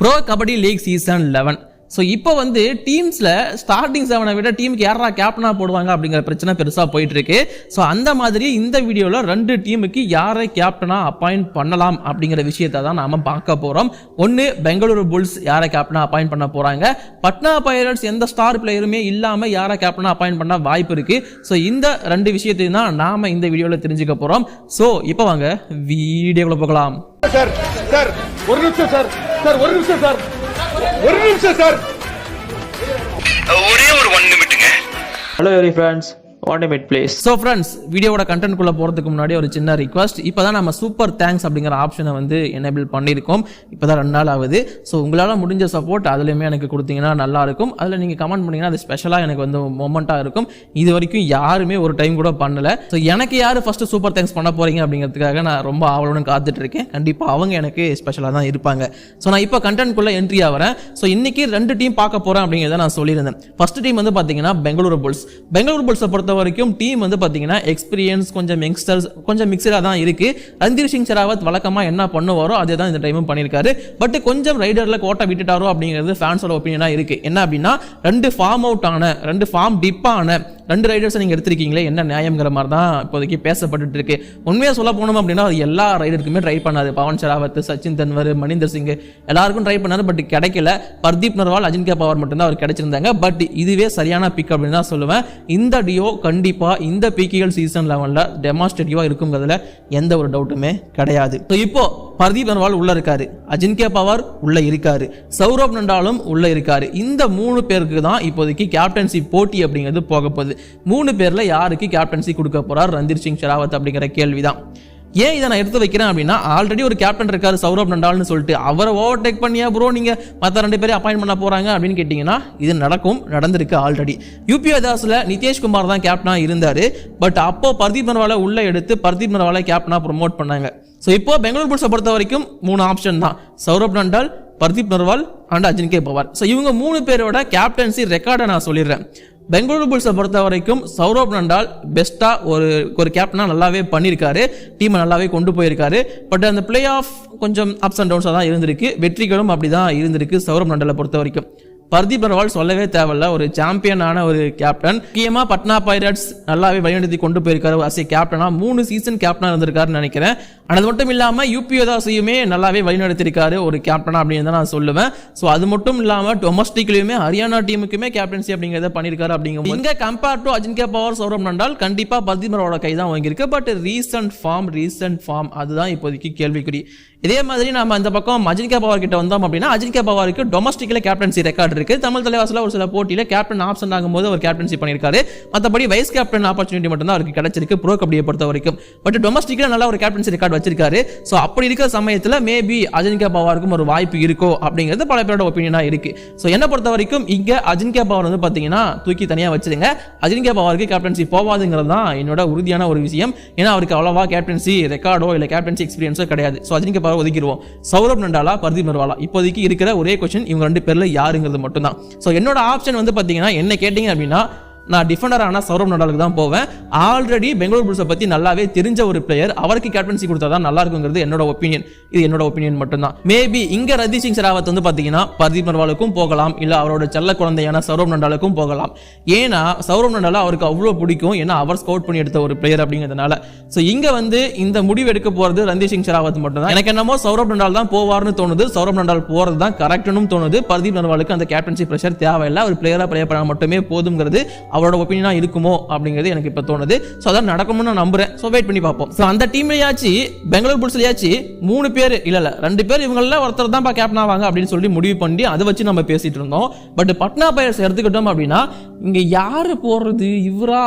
Bro Kabaddi League season 11. So இப்போ வந்து டீம்ஸில் starting 7 விட டீமுக்கு யாரா கேப்டனாக போடுவாங்க அப்படிங்கிற பிரச்சனை பெருசாக போயிட்டு இருக்கு. ஸோ அந்த மாதிரி இந்த வீடியோவில் 2 டீமுக்கு யாரை கேப்டனாக அப்பாயிண்ட் பண்ணலாம் அப்படிங்கிற விஷயத்தை தான் நாம் பார்க்க போகிறோம். ஒன்று பெங்களூரு புல்ஸ் யாரை கேப்டனாக அப்பாயிண்ட் பண்ண போகிறாங்க, பட்னா பைரட்ஸ் எந்த ஸ்டார் பிளேயருமே இல்லாமல் யாரை கேப்டனாக அப்பாயிண்ட் பண்ண வாய்ப்பு இருக்குது. ஸோ இந்த 2 விஷயத்தையும் தான் நாம் இந்த வீடியோவில் தெரிஞ்சுக்க போகிறோம். ஸோ இப்போ வாங்க வீடியோக்குள்ள போகலாம். சார் சார் ஒரு நிமிஷம் சார் சார் ஒரு நிமிஷம் சார் ஒரு நிமிஷம் சார் ஒரே ஒரு 1 நிமிட்டுங்க. Hello every friends, 1 minute please. So friends, வீடியோட கண்டென்ட் குள்ள போகிறதுக்கு முன்னாடி ஒரு சின்ன ரிக்வஸ்ட். இப்போ தான் நம்ம சூப்பர் தேங்க்ஸ் அப்படிங்கிற ஆப்ஷனை வந்து எனேபிள் பண்ணியிருக்கோம். இப்போ தான் 2 நாள் ஆகுது. ஸோ உங்களால் முடிஞ்ச சப்போர்ட் அதுலேயுமே எனக்கு கொடுத்தீங்கன்னா நல்லா இருக்கும். அதில் நீங்கள் கமெண்ட் பண்ணிங்கன்னா அது ஸ்பெஷலாக எனக்கு வந்து மொமெண்ட்டாக இருக்கும். இது வரைக்கும் யாருமே ஒரு டைம் கூட பண்ணலை. ஸோ எனக்கு யார் ஃபஸ்ட்டு சூப்பர் தேங்க்ஸ் பண்ண போகிறீங்க அப்படிங்கிறதுக்காக நான் ரொம்ப ஆவலுடன் காத்துட்டு இருக்கேன். கண்டிப்பாக அவங்க எனக்கு ஸ்பெஷலாக தான் இருப்பாங்க. ஸோ நான் இப்போ கண்டென்ட்குள்ளே என்ட்ரி ஆகிறேன். ஸோ இன்றைக்கி 2 டீம் பார்க்க போகிறேன் அப்படிங்கிறத நான் சொல்லியிருந்தேன். ஃபர்ஸ்ட் டீம் வந்து பார்த்தீங்கன்னா பெங்களூரு புல்ஸ். பெங்களூரு புல்ஸை பொறுத்த வரைக்கும் டீம் வந்து பார்த்தீங்கன்னா எக்ஸ்பீரியன்ஸ் கொஞ்சம் யங்ஸ்டர்ஸ் கொஞ்சம் மிக்சடாக தான் இருக்கு. ரந்தீர் சிங் ஷெராவத் வழக்கமாக என்ன பண்ணுவாரோ அதே தான் இந்த டைமும் பண்ணியிருக்காரு. பட் கொஞ்சம் ரைடரில் கோட்டை விட்டுட்டாரோ அப்படிங்கிறது ஃபேன்ஸோட ஒப்பீனியனாக இருக்கு. என்ன அப்படின்னா 2 ஃபார்ம் அவுட் ஆன 2 ஃபார்ம் டிப்பான 2 ரைடர்ஸை நீங்கள் எடுத்திருக்கீங்களே, என்ன நியாயங்கிற மாதிரி தான் இப்போதைக்கு பேசப்பட்டு இருக்கு. உண்மையாக சொல்ல போனோம் அப்படின்னா அது எல்லா ரைடருக்குமே ட்ரை பண்ணாது. பவன் ஷெராவத், சச்சின் தன்வர், மணிந்தர் சிங் எல்லாருக்கும் ட்ரை பண்ணாரு. பட் கிடைக்கல. பர்தீப் நர்வால், அஜின்கே பவர் மட்டும்தான் அவர் கிடைச்சிருந்தாங்க. பட் இதுவே சரியான பிக் அப்படின்னு தான் சொல்லுவேன். இந்த டியோ கண்டிப்பாக இந்த பிகேஎல் சீசன் 11ல டெமான்ஸ்ட்ரேட்டிவா இருக்குங்கிறதுல எந்த ஒரு டவுட்டுமே கிடையாது. இப்போ பர்தீப் நர்வால் உள்ள இருக்காரு, அஜின்கே பவர் உள்ள இருக்காரு, சௌரப் நண்டாலும் உள்ள இருக்காரு. இந்த 3 பேருக்கு தான் இப்போதைக்கு கேப்டன்சி போட்டி அப்படிங்கிறது போக போகுது. 3 பேர்ல யாருக்கு கேப்டன்சி கொடுக்க போறார் ரந்தீர் சிங் ஷெராவத் அப்படிங்கிற கேள்விதான். ஏன் இதை நான் எடுத்து வைக்கிறேன் அப்படின்னா, ஆல்ரெடி ஒரு கேப்டன் இருக்காரு சௌரப் நண்டால்னு சொல்லிட்டு, அவரை ஓவர்டேக் பண்ணியா ப்ரோ நீங்க மற்ற 2 பேரை அப்பாயிண்ட் பண்ண போறாங்க அப்படின்னு கேட்டீங்கன்னா இது நடந்திருக்கு ஆல்ரெடி. யூபி தாஸ்ல நிதேஷ்குமார் தான் கேப்டனா இருந்தாரு. பட் அப்போ பர்தீப் நர்வாலை உள்ள எடுத்து பர்தீப் நர்வாலை கேப்டனா ப்ரொமோட் பண்ணாங்க. ஸோ இப்போ பெங்களூர் புல்ஸை பொறுத்த வரைக்கும் 3 ஆப்ஷன் தான், சௌரப் நண்டால், பர்தீப் நர்வால் அண்ட் அஜின்கே பவர். ஸோ இவங்க 3 பேரோட கேப்டன்சி ரெக்கார்டை நான் சொல்லிடுறேன். பெங்களூரு புல்ஸை பொறுத்த வரைக்கும் சௌரப் நண்டால் பெஸ்ட்டாக ஒரு கேப்டனாக நல்லாவே பண்ணியிருக்காரு, டீமை நல்லாவே கொண்டு போயிருக்காரு. பட் அந்த பிளே ஆஃப் கொஞ்சம் அப்ஸ் அண்ட் டவுன்ஸாக தான் இருந்திருக்கு, வெற்றிகளும் அப்படி தான் இருந்திருக்கு சௌரப் நண்டாலை பொறுத்த வரைக்கும். பர்தீப் நர்வால் சொல்லவே தேவையில்ல, ஒரு சாம்பியனான ஒரு கேப்டன். முக்கியமாக பட்னா பைரட்ஸ் நல்லாவே வழிநடத்தி கொண்டு போயிருக்காரு. அஸ் ஏ கேப்டனா 3 சீசன் கேப்டனா இருந்திருக்காருன்னு நினைக்கிறேன். அது மட்டும் இல்லாமல் யூபி தாஸையுமே நல்லாவே வழிநடத்திருக்காரு ஒரு கேப்டனா அப்படின்னு தான் நான் சொல்லுவேன். ஸோ அது மட்டும் இல்லாமல் டொமஸ்டிக்லையுமே ஹரியானா டீமுக்குமே கேப்டன்சி அப்படிங்கிறத பண்ணியிருக்காரு. அப்படிங்கும் இங்கே compare to Ajinkya power, Saurabh Nandal கண்டிப்பாக பர்தீப் நர்வாலோட கை தான் வாங்கியிருக்கு. பட் ரீசன்ட் ஃபார்ம் அதுதான் இப்போதைக்கு கேள்விக்குறி. இதே மாதிரி நம்ம இந்த பக்கம் அஜின்கே பவர் கிட்ட வந்தோம் அப்படின்னா, அஜின்கே பவருக்கு டொமஸ்டிக்ல கேப்டன்சி ரெக்கார்டு இருக்கு. தமிழ் தலைவாசல ஒரு சில போட்டியில கேப்டன் ஆப்ஷன் ஆகும்போது அவர் கேப்டன்சி பண்ணியிருக்காரு. மற்றபடி வைஸ் கேப்டன் ஆப்பர்ச்சுனிட்டி மட்டும் தான் அவருக்கு கிடைச்சிருக்கு ப்ரோ கபடியை பொறுத்த வரைக்கும். பட் டொமஸ்டிக்ல நல்லா ஒரு கேப்டன்சி ரெக்கார்டு வச்சிருக்காரு. ஸோ அப்படி இருக்கிற சமயத்தில் மேபி அஜின்கே பவருக்கும் ஒரு வாய்ப்பு இருக்கோ அப்படிங்கிறது பல பேரோட ஒப்பீனியனா இருக்கு. ஸோ என்ன பொறுத்த வரைக்கும் இங்க அஜின்கே பவர் வந்து பாத்தீங்கன்னா தூக்கி தனியா வச்சிருங்க. அஜின்கே பவருக்கு கேப்டன்சி போவாதுங்கிறது தான் என்னோட உறுதியான ஒரு விஷயம். ஏன்னா அவருக்கு அவ்வளவா கேப்டன்சி ரெக்கார்டோ இல்ல கேப்டன்சி எக்ஸ்பீரியன்ஸோ கிடையாது. ஸோ அஜின்கே பவர் ஒதுக்கிடுவோம். சௌரப் நண்டாலா, பர்தீப் நர்வாலா, இப்போதைக்கு இருக்கிற ஒரே கொஸ்டின் இவங்க 2 பேர்ல யாருங்கிறது மட்டும் தான். ஸோ என்னோட ஆப்ஷன் வந்து பார்த்தீங்கன்னா என்ன கேட்டீங்க அப்படின்னா, நான் டிஃபெண்டரான சௌரப் நண்டாலுக்கு தான் போவேன். ஆல்ரெடி பெங்களூர் புல்ஸை பற்றி நல்லாவே தெரிஞ்ச ஒரு பிளேயர், அவருக்கு கேப்டன்சி கொடுத்தா தான் நல்லா இருக்குங்கிறது என்னோட ஒப்பீனியன். இது என்னோட ஒப்பீனியன் மட்டும்தான். மேபி இங்கே ரந்தீர் சிங் ஷெராவத் வந்து பார்த்தீங்கன்னா பர்தீப் நர்வாலுக்கும் போகலாம், இல்லை அவரோட செல்ல குழந்தையான சௌரப் நண்டாலுக்கும் போகலாம். ஏன்னா சௌரப் நண்டால அவருக்கு அவ்வளோ பிடிக்கும், ஏன்னா அவர் ஸ்கவுட் பண்ணி எடுத்த ஒரு பிளேயர் அப்படிங்கிறதுனால. ஸோ இங்கே வந்து இந்த முடிவு எடுக்க போகிறது ரந்தீர் சிங் ஷெராவத் மட்டும் தான். எனக்கு என்னமோ சௌரப் நண்டால் தான் போவார்னு தோணுது. சௌரப் நண்டால் போகிறது தான் கரெக்ட்னு தோணுது. பர்தீப் நர்வாலுக்கு அந்த கேப்டன்சி ப்ரெஷர் தேவையில்லை, அவர் பிளேயராக பிளே பண்ண மட்டுமே போதுங்கிறது அவரோட ஒப்பீனியனா இருக்குமோ அப்படிங்கிறது எனக்கு இப்போ தோணுது. ஸோ அதான் நடக்கும்னு நான் நம்புறேன். ஸோ வெயிட் பண்ணி பார்ப்போம். ஸோ அந்த டீம்லயாச்சு பெங்களூர் புல்ஸ்லயாச்சு 3 பேர் இல்ல 2 பேர் இவங்கள ஒருத்தர் தான் கேப்டன் ஆவாங்க அப்படின்னு சொல்லி முடிவு பண்ணி அதை வச்சு நம்ம பேசிட்டு இருந்தோம். பட் பட்னா பைரட்ஸ் எடுத்துக்கிட்டோம் அப்படின்னா இங்க யாரு போடுறது, இவரா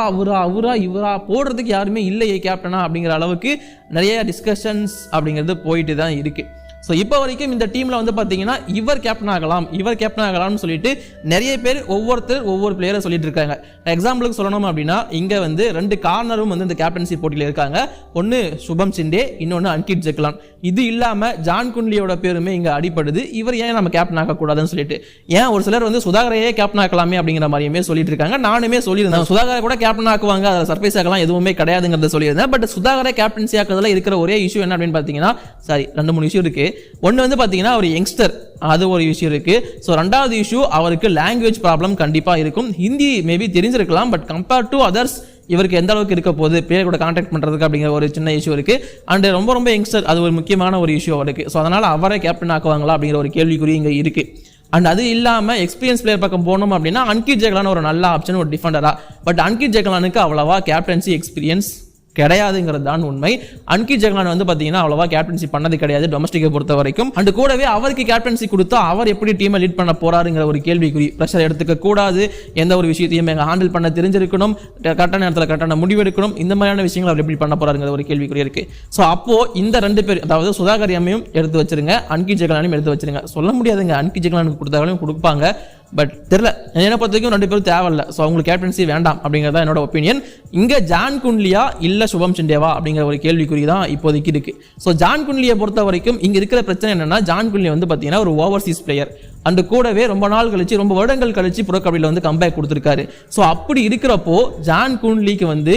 இவரா போடுறதுக்கு யாருமே இல்லையே கேப்டனா அப்படிங்கிற அளவுக்கு நிறைய டிஸ்கஷன்ஸ் அப்படிங்கிறது போயிட்டு தான் இருக்கு. ஸோ இப்போ வரைக்கும் இந்த டீமில் வந்து பார்த்தீங்கன்னா இவர் கேப்டன் ஆகலாம்னு சொல்லிட்டு நிறைய பேர் ஒவ்வொரு பிளேயரை சொல்லிட்டு இருக்காங்க. எக்ஸாம்பிளுக்கு சொல்லணும் அப்படின்னா இங்கே வந்து 2 கார்னரும் வந்து இந்த கேப்டன்சி போட்டியில் இருக்காங்க. ஒன்று சுபம் சிண்டே, இன்னொன்று அன்கிட் ஜெக்லான். இது இல்லாமல் ஜான் குன்லியோட பேருமே இங்கே அடிப்படுது. இவர் ஏன் நம்ம கேப்டன் ஆகக்கூடாதுன்னு சொல்லிட்டு, ஏன் ஒரு சிலர் வந்து சுதாகரையே கேப்டன் ஆக்கலாமே அப்படிங்கிற மாதிரியுமே சொல்லிட்டு இருக்காங்க. நானுமே சொல்லியிருந்தேன் சுதாகரை கூட கேப்டன் ஆக்குவாங்க, அதில் சர்ப்ரைஸ் ஆகலாம் எதுவுமே கிடையாதுங்கிறத சொல்லியிருந்தேன். பட் சுதாகரை கேப்டன்சி ஆக்குறதுல இருக்கிற ஒரே இஷ்யூ என்ன அப்படின்னு பார்த்தீங்கன்னா, 2-3 இஷ்யூ இருக்கு. ஒன்று வந்து பார்த்தீங்கன்னா ஒரு யங்ஸ்டர், அது ஒரு இஷ்யூ இருக்கு. ஸோ ரெண்டாவது இஷ்யூ அவருக்கு லாங்குவேஜ் ப்ராப்ளம் கண்டிப்பாக இருக்கும். ஹிந்தி மேபி தெரிஞ்சிருக்கலாம், பட் கம்பேர்ட் டு அதர்ஸ் இவருக்கு எந்த அளவுக்கு இருக்க போகுது பிளேயர் கூட கான்டாக்ட் பண்ணுறதுக்கு அப்படிங்கிற ஒரு சின்ன இஷ்யூ இருக்குது. அண்ட் ரொம்ப யங்ஸ்டர், அது ஒரு முக்கியமான ஒரு இஷ்யூ அவருக்கு. ஸோ அதனால் அவரை கேப்டன் ஆக்குவாங்களா அப்படிங்கிற ஒரு கேள்விக்குறி இங்கே இருக்குது. அண்ட் அது இல்லாமல் எக்ஸ்பீரியன்ஸ் பிளேயர் பக்கம் போனோம் அப்படின்னா அன்கிட் ஜெகலான் ஒரு நல்ல ஆப்ஷன், ஒரு டிஃபெண்டரா. பட் அன்கிட் ஜெகலானுக்கு அவ்வளவா கேப்டன்சி எக்ஸ்பீரியன்ஸ் கிடையாதுங்கிறது தான் உண்மை. அன்கிட் ஜெகலான் வந்து பார்த்தீங்கன்னா அவ்வளவா கேப்டன்சி பண்ணது கிடையாது டொமஸ்டிக்கை பொறுத்த வரைக்கும். அண்ட் கூடவே அவருக்கு கேப்டன்சி கொடுத்தா அவர் எப்படி டீமை லீட் பண்ண போறாருங்கிற ஒரு கேள்விக்குறி. ப்ரெஷர் எடுத்துக்க கூடாது, எந்த ஒரு விஷயத்தையும் எங்க ஹேண்டில் பண்ண தெரிஞ்சிருக்கணும், கரெக்டான நேரத்தில் கரெக்டான முடிவெடுக்கணும், இந்த மாதிரியான விஷயங்கள் அவர் எப்படி பண்ண போறாருங்கிற ஒரு கேள்விக்குறி இருக்கு. ஸோ அப்போ இந்த ரெண்டு பேர், அதாவது சுதாகர் எம்மையும் எடுத்து வச்சிருங்க, அன்கிட் ஜெகலானையும் எடுத்து வச்சிருங்க. சொல்ல முடியாதுங்க, அன்கிட் ஜெகலானுக்கு கொடுத்தாலும் கொடுப்பாங்க, பட் தெரியல. என்னை பொறுத்த வரைக்கும் ரெண்டு பேரும் தேவையில்லை. ஸோ அவங்களுக்கு கேப்டன்சி வேண்டாம் அப்படிங்கிறதா என்னோட ஒப்பீனியன். இங்கே ஜான் குன்லியா இல்லை சுபம் சிண்டேவா அப்படிங்கிற ஒரு கேள்விக்குறி தான் இப்போதைக்கு இருக்கு. ஸோ ஜான் குன்லியை பொறுத்த வரைக்கும் இங்கே இருக்கிற பிரச்சனை என்னன்னா, ஜான் குன்லி வந்து பார்த்தீங்கன்னா ஒரு ஓவர்சீஸ் பிளேயர். அண்டு கூடவே ரொம்ப நாள் கழிச்சு, ரொம்ப வருடங்கள் கழிச்சு ப்ரோ கபடியில் வந்து கம்பேக் கொடுத்துருக்காரு. ஸோ அப்படி இருக்கிறப்போ ஜான் குன்லிக்கு வந்து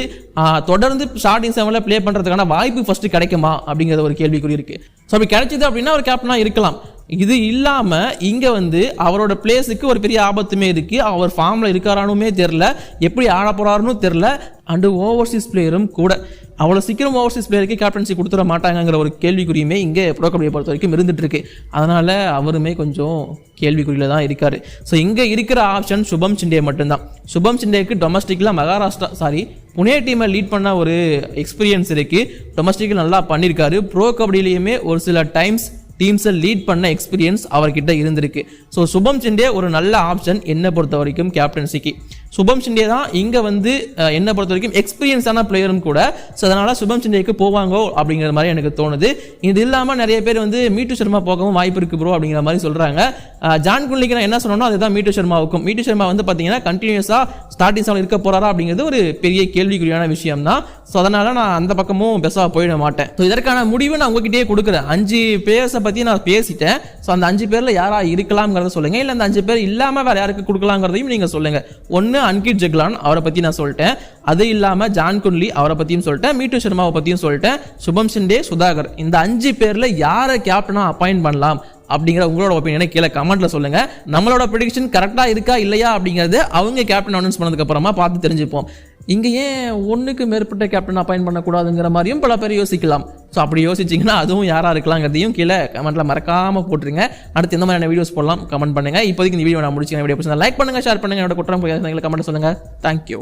தொடர்ந்து ஸ்டார்டிங் செவனில் ப்ளே பண்ணுறதுக்கான வாய்ப்பு ஃபர்ஸ்ட் கிடைக்குமா அப்படிங்கிற ஒரு கேள்விக்குறி இருக்கு. ஸோ அப்படி கிடைச்சது அப்படின்னா அவர் கேப்டனாக இருக்கலாம். இது இல்லாமல் இங்கே வந்து அவரோட பிளேஸுக்கு ஒரு பெரிய ஆபத்துமே இருக்குது. அவர் ஃபார்மில் இருக்காரானுமே தெரில, எப்படி ஆட போகிறாருன்னு தெரில. அண்டு ஓவர்சீஸ் பிளேயரும் கூட அவ்வளோ சீக்கிரம் ஓவர்சீஸ் பிளேயருக்கு கேப்டன்சி கொடுத்துட மாட்டாங்கிற ஒரு கேள்விக்குறியுமே இங்கே ப்ரோ கபடியை பொறுத்த வரைக்கும் இருந்துட்டு இருக்கு. அதனால் அவருமே கொஞ்சம் கேள்விக்குறியில் தான் இருக்கார். ஸோ இங்கே இருக்கிற ஆப்ஷன் சுபம் சிண்டே மட்டும்தான். சுபம் சிண்டேக்கு டொமஸ்டிக்கில் புனே டீமை லீட் பண்ண ஒரு எக்ஸ்பீரியன்ஸ் இருக்குது. டொமஸ்டிக்கில் நல்லா பண்ணியிருக்காரு. ப்ரோ கபடியிலையுமே ஒரு சில டைம்ஸ் டீம்ஸை லீட் பண்ண எக்ஸ்பீரியன்ஸ் அவர்கிட்ட இருந்திருக்கு. ஸோ சுபம் சிண்டே ஒரு நல்ல ஆப்ஷன் என்னை பொறுத்த வரைக்கும் கேப்டன்சிக்கு. சுபம் சிண்டே தான் இங்கே வந்து என்னை பொறுத்த வரைக்கும் எக்ஸ்பீரியன்ஸான பிளேயரும் கூட. ஸோ அதனால் சுபம் சிண்டேக்கு போவாங்கோ அப்படிங்கிற மாதிரி எனக்கு தோணுது. இது இல்லாமல் நிறைய பேர் வந்து மீட்டு சர்மா போகவும் வாய்ப்பு இருக்குது ப்ரோ அப்படிங்கிற மாதிரி சொல்கிறாங்க. ஜான் குன்லிக்கு நான் என்ன சொன்னோன்னா அதுதான் மீட்டு சர்மாவுக்கும். மீட்டு சர்மா வந்து பார்த்தீங்கன்னா கண்டினியூஸாக ஸ்டார்டிங் செவனில் இருக்க போகிறாரா அப்படிங்கிறது ஒரு பெரிய கேள்விக்குறியான விஷயம் தான். ஸோ அதனால் நான் அந்த பக்கமும் பெருசாக போயிட மாட்டேன். ஸோ இதற்கான முடிவு நான் உங்ககிட்டயே கொடுக்குறேன். 5 பிளேயர்ஸை பற்றி நான் பேசிட்டேன். ஸோ அந்த 5 பேரில் யாரா இருக்கலாம்ங்கிறத சொல்லுங்கள், இல்லை அந்த 5 பேர் இல்லாமல் வேறு யாருக்கு கொடுக்கலாங்கிறதையும் நீங்கள் சொல்லுங்கள். ஒன்று அன்கிட் ஜெகலான், அவரை பற்றி நான் சொல்லிட்டேன். அது இல்லாமல் ஜான் குன்லி அவரை பற்றியும் சொல்லிட்டேன், மீட்டு சர்மாவை பற்றியும் சொல்லிட்டேன், சுபம் சிண்டே, சுதாகர். இந்த 5 பேரில் யாரை கேப்டனாக அப்பாயிண்ட் பண்ணலாம் அப்படிங்கிற உங்களோட ஒப்பீனியனை கீழே கமெண்ட்ல சொல்லுங்க. நம்மளோட ப்ரெடிக்ஷன் கரெக்டாக இருக்கா இல்லையா அப்படிங்கிறது அவங்க கேப்டன் அனௌன்ஸ் பண்ணதுக்கு அப்புறமா பார்த்து தெரிஞ்சுப்போம். இங்கே ஏன் ஒன்றுக்கு மேற்பட்ட கேப்டன் அப்பாயிண்ட் பண்ணக்கூடாதுங்கிற மாதிரியும் பல பேர் யோசிக்கலாம். ஸோ அப்படி யோசிச்சிங்கன்னா அதுவும் யாராக இருக்கலாங்கிறதையும் கீழே கமெண்ட்ல மறக்காம போட்டுருங்க. அடுத்து இந்த மாதிரியான வீடியோஸ் போடலாம் கமெண்ட் பண்ணுங்க. இப்போதைக்கு இந்த வீடியோ நான் முடிச்சுக்கிறேன். வீடியோ பிடிச்சா லைக் பண்ணுங்க, ஷேர் பண்ணுங்க. என்னோட குற்றம் கமெண்ட் சொல்லுங்க. தேங்க்யூ.